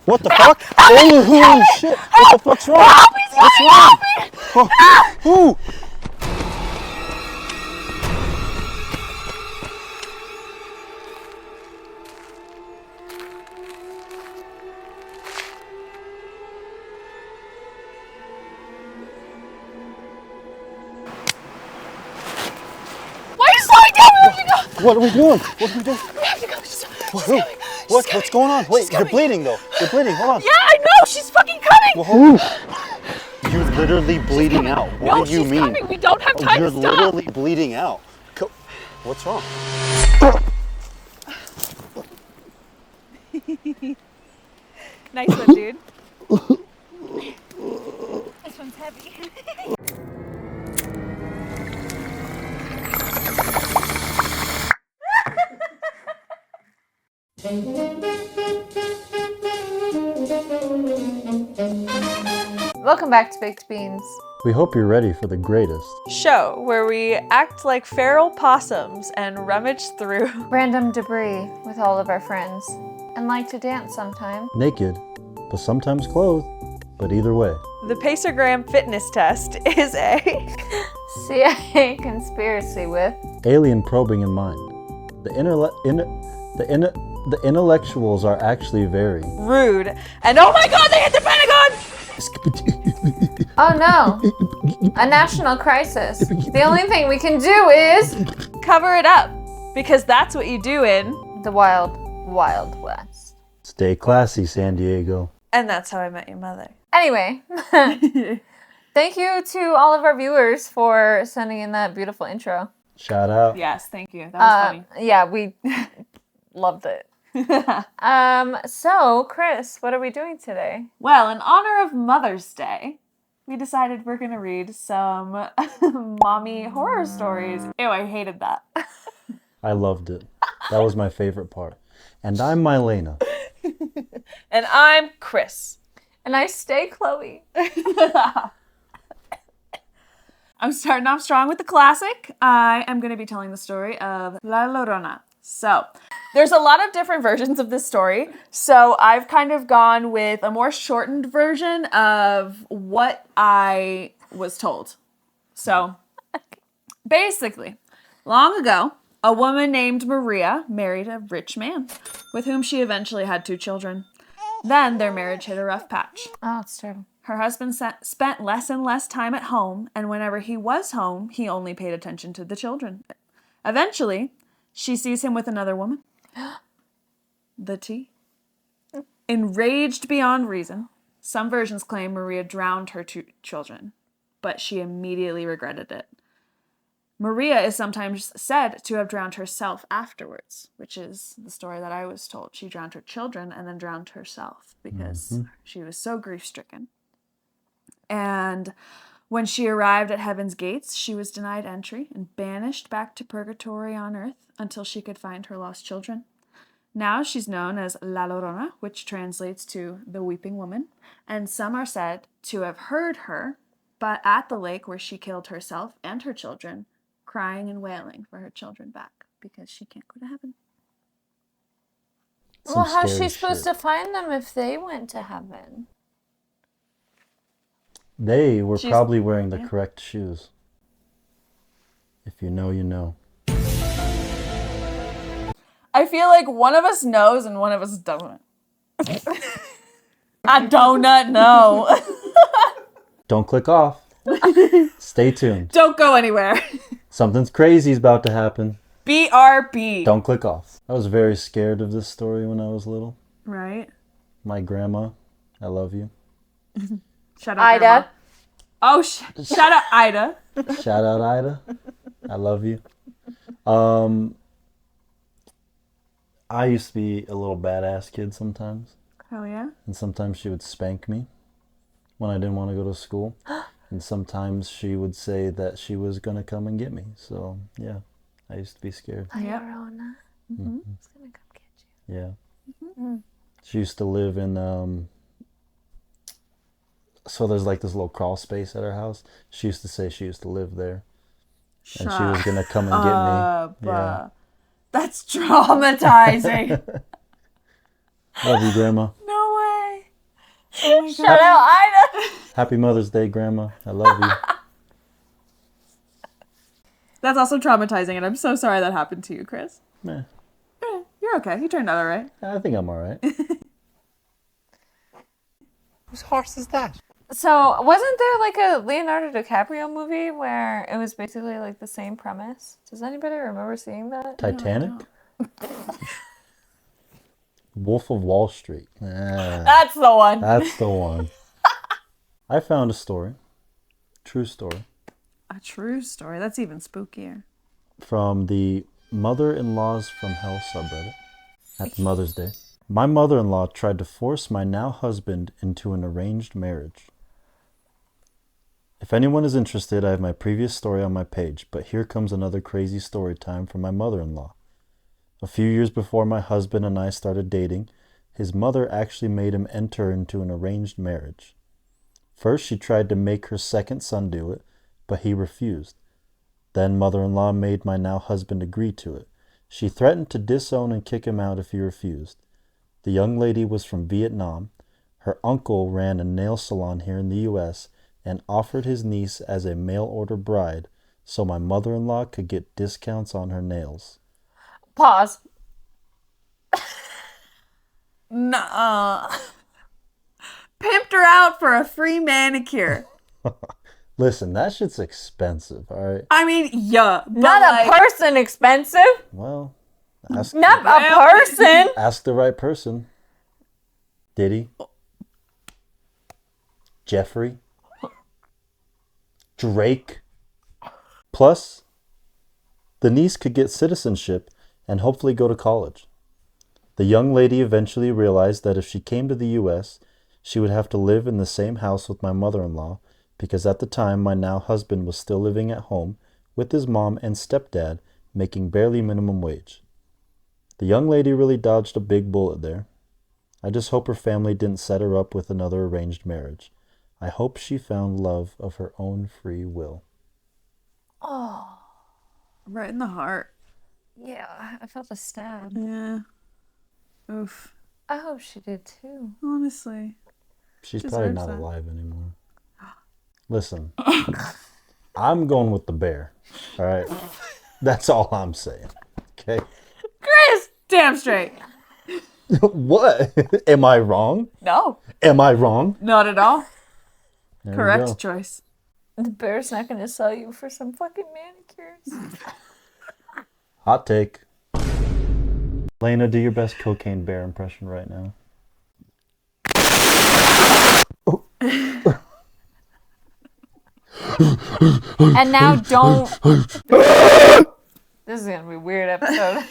What the fuck? Holy shit! What the fuck's wrong? What's wrong? Who? Why are you slowing down? We have to go. What are we doing? What are we doing? We have to go. She's What? coming. What's going on? Wait, you're bleeding though. You're bleeding. Hold on. Yeah, I know. She's fucking coming. You're literally bleeding out. What do you mean? Coming. We don't have time You're to stop. literally bleeding out. What's wrong? Nice one, dude. This one's heavy. Welcome back to Baked Beans. We hope you're ready for the greatest Show where we act like feral possums and rummage through random debris with all of our friends and like to dance sometime. naked, but sometimes clothed. But either way, The Pacergram fitness test is a CIA conspiracy with alien probing in mind. The intellectuals are actually very rude. And oh my god, they hit the Pentagon! oh no, a national crisis. The only thing we can do is Cover it up, because that's what you do in. the wild, wild west. Stay classy, San Diego. And that's how I met your mother. Anyway, thank you to all of our viewers for sending in that beautiful intro. Shout out. Yes, thank you. That was funny. Yeah, we loved it. So Chris, what are we doing today? Well, in honor of Mother's Day, we decided we're going to read some mommy horror stories. Ew, I hated that. I loved it. That was my favorite part. And I'm Mylena. And I'm Chris. And I stay Chloe. I'm starting off strong with the classic. I am going to be telling the story of La Llorona. So, there's a lot of different versions of this story. So, I've kind of gone with a more shortened version of what I was told. So, basically, long ago, a woman named Maria married a rich man with whom she eventually had 2 children. Then their marriage hit a rough patch. Oh, it's terrible. Her husband spent less and less time at home, and whenever he was home, he only paid attention to the children. Eventually, she sees him with another woman. The tea. Enraged beyond reason, some versions claim Maria drowned her 2 children, but she immediately regretted it. Maria is sometimes said to have drowned herself afterwards, which is the story that I was told. She drowned her children and then drowned herself because she was so grief-stricken. And when she arrived at heaven's gates, she was denied entry and banished back to purgatory on earth until she could find her lost children. Now she's known as La Llorona, which translates to the weeping woman, and some are said to have heard her, but at the lake where she killed herself and her children, crying and wailing for her children back because she can't go to heaven. Well, how's she supposed to find them if they went to heaven? They were probably wearing the correct shoes. If you know, you know. I feel like one of us knows and one of us doesn't. I do not know. Don't click off. Stay tuned. Don't go anywhere. Something's crazy is about to happen. BRB. Don't click off. I was very scared of this story when I was little. Right? My grandma, I love you. Shout out Ida. Grandma. Oh, shout out Ida. Shout out Ida. I love you. I used to be a little badass kid sometimes. Hell yeah. And sometimes she would spank me when I didn't want to go to school. And sometimes she would say that she was going to come and get me. So, yeah, I used to be scared. La Llorona. Mm-hmm. It's gonna come get you. Yeah. Mm-hmm. She used to live in, so there's like this little crawl space at her house. She used to say she used to live there. And she was going to come and get me. Yeah. That's traumatizing. Love you, Grandma. No way. Oh my Shout God. out Ida. Happy Mother's Day, Grandma. I love you. That's also traumatizing, and I'm so sorry that happened to you, Chris. Meh, You're okay. You turned out all right. I think I'm all right. Whose horse is that? So, wasn't there like a Leonardo DiCaprio movie where it was basically like the same premise? Does anybody remember seeing that? Titanic? Wolf of Wall Street. That's the one. That's the one. I found a story. True story. A true story. That's even spookier. From the Mother-in-Laws from Hell subreddit. Happy Mother's Day. My mother-in-law tried to force my now husband into an arranged marriage. If anyone is interested, I have my previous story on my page, but here comes another crazy story time from my mother-in-law. A few years before my husband and I started dating, his mother actually made him enter into an arranged marriage. First, she tried to make her second son do it, but he refused. Then mother-in-law made my now husband agree to it. She threatened to disown and kick him out if he refused. The young lady was from Vietnam. Her uncle ran a nail salon here in the U.S. and offered his niece as a mail-order bride so my mother-in-law could get discounts on her nails. Pause. Nuh-uh. Pimped her out for a free manicure. Listen, that shit's expensive, all right? I mean, yeah. But Not like, a person expensive. Well, ask, Not a person. ask the right person. Diddy? Jeffrey? Drake? Plus, the niece could get citizenship and hopefully go to college. The young lady eventually realized that if she came to the U.S., she would have to live in the same house with my mother-in-law because at the time my now husband was still living at home with his mom and stepdad making barely minimum wage. The young lady really dodged a big bullet there. I just hope her family didn't set her up with another arranged marriage. I hope she found love of her own free will. Oh, right in the heart. yeah. I felt a stab. Yeah. Oof. I hope she did too. Honestly. She's probably Deserves not that. alive anymore. Listen, I'm going with the bear. All right? That's all I'm saying. Okay? Chris! Damn straight. What? Am I wrong? No. Am I wrong? Not at all. There you go. Correct choice. The bear's not going to sell you for some fucking manicures. Hot take. Lena, do your best cocaine bear impression right now. And now don't. This is going to be a weird episode.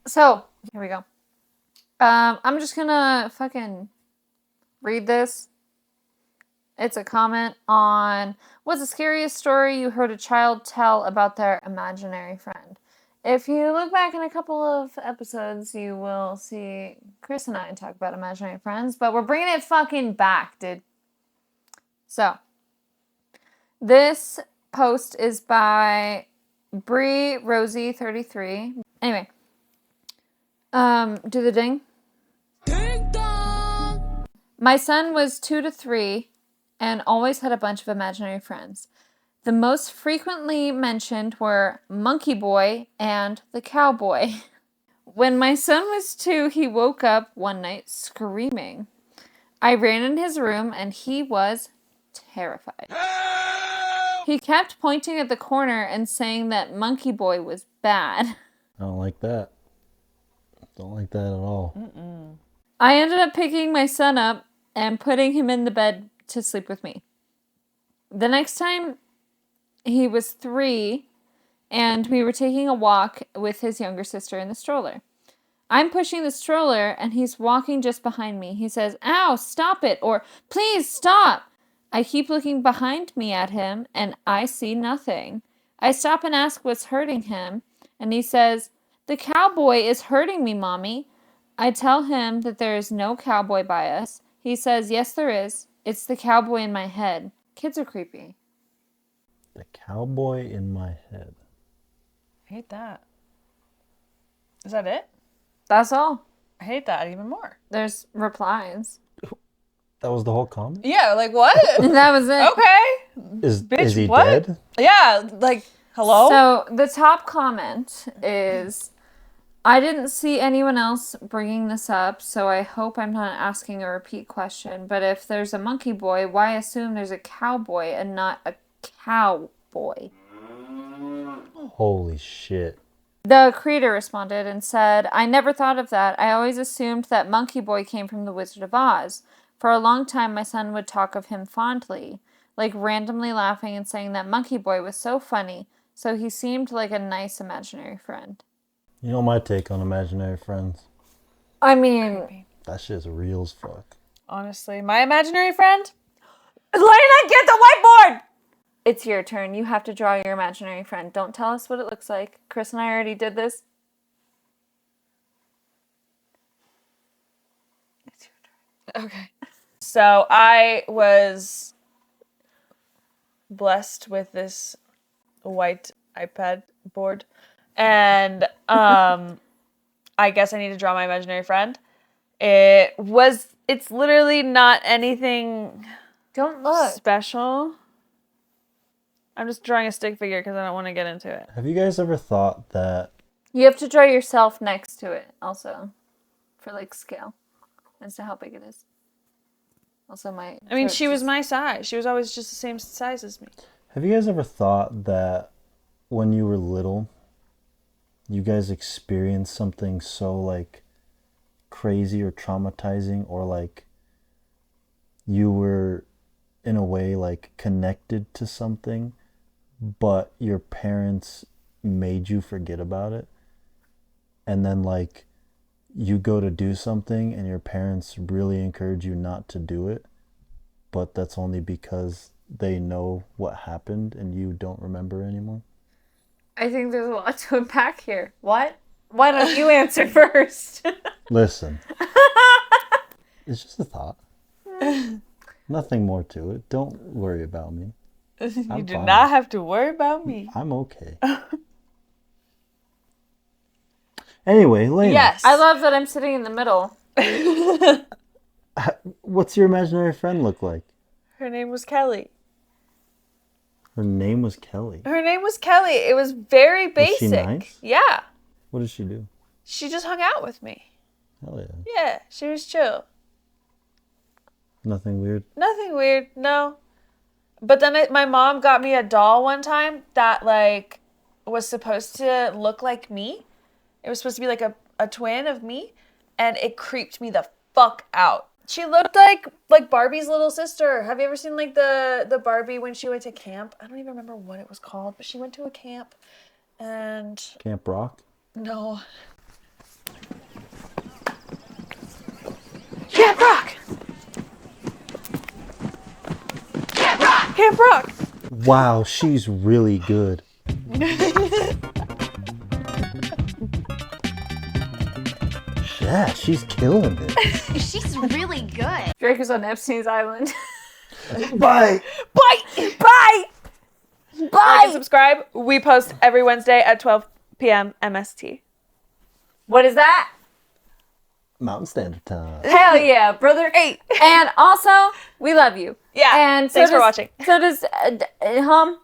So, here we go. I'm just going to fucking read this. It's a comment on what's the scariest story you heard a child tell about their imaginary friend. If you look back in a couple of episodes, you will see Chris and I talk about imaginary friends, but we're bringing it fucking back, dude. So, this post is by Bree Rosie 33. Anyway, do the ding. Ding dong. My son was 2 to 3 and always had a bunch of imaginary friends. The most frequently mentioned were Monkey Boy and the Cowboy. When my son was 2, he woke up one night screaming. I ran in his room and he was terrified. Help! He kept pointing at the corner and saying that Monkey Boy was bad. I don't like that. Don't like that at all. I ended up picking my son up and putting him in the bed to sleep with me. The next time he was 3 and we were taking a walk with his younger sister in the stroller. I'm pushing the stroller and he's walking just behind me. He says, "Ow, stop it," or "Please stop." I keep looking behind me at him and I see nothing. I stop and ask what's hurting him and he says, "The cowboy is hurting me, Mommy." I tell him that there is no cowboy by us. He says, "Yes, there is. It's the cowboy in my head." Kids are creepy. The cowboy in my head. I hate that. Is that it? That's all. I hate that even more. There's replies. That was the whole comment? Yeah, like what? That was it. Okay. Is he what? dead? Yeah, like hello? So the top comment is, I didn't see anyone else bringing this up, so I hope I'm not asking a repeat question. But if there's a monkey boy, why assume there's a cowboy and not a cowboy? Holy shit. The creator responded and said, I never thought of that. I always assumed that Monkey Boy came from The Wizard of Oz. For a long time, my son would talk of him fondly, like randomly laughing and saying that Monkey Boy was so funny, so he seemed like a nice imaginary friend. You know my take on imaginary friends? I mean, That shit's real as fuck. Honestly, my imaginary friend? Elena, get the whiteboard! It's your turn. You have to draw your imaginary friend. Don't tell us what it looks like. Chris and I already did this. It's your turn. Okay. So I was blessed with this white iPad board. And I guess I need to draw my imaginary friend. It's literally not anything Don't look. special. I'm just drawing a stick figure because I don't want to get into it. Have you guys ever thought that You have to draw yourself next to it also for like scale as to how big it is. Also I mean, she was my size. She was always just the same size as me. have you guys ever thought that when you were little, you guys experienced something so like crazy or traumatizing, or like you were in a way like connected to something, but your parents made you forget about it? And then like you go to do something and your parents really encourage you not to do it, but that's only because they know what happened and you don't remember anymore? I think there's a lot to unpack here. What? Why don't you answer first? Listen, it's just a thought. Nothing more to it. Don't worry about me. You do fine. not have to worry about me. I'm okay. Anyway, Lena, Yes. I love that I'm sitting in the middle. what's your imaginary friend look like? Her name was Kelly. Her name was Kelly. Her name was Kelly. It was very basic. Was she nice? Yeah. What did she do? She just hung out with me. Hell yeah. Yeah, she was chill. Nothing weird? Nothing weird, no. But then my mom got me a doll one time that like was supposed to look like me. It was supposed to be like a twin of me, and it creeped me the fuck out. She looked like Barbie's little sister. Have you ever seen like the Barbie when she went to camp? I don't even remember what it was called, but she went to a camp and Camp Rock? no. Camp Rock! Camp Rock! Camp Rock! Wow, she's really good. Yeah, she's killing it. She's really good. Drake was on Epstein's Island. Bye! Bye! Bye! Like Bye! and subscribe. We post every Wednesday at 12 p.m. MST. What is that? Mountain Standard Time. Hell yeah, brother. Hey! And also, we love you. Yeah, And thanks for watching. So does Hum.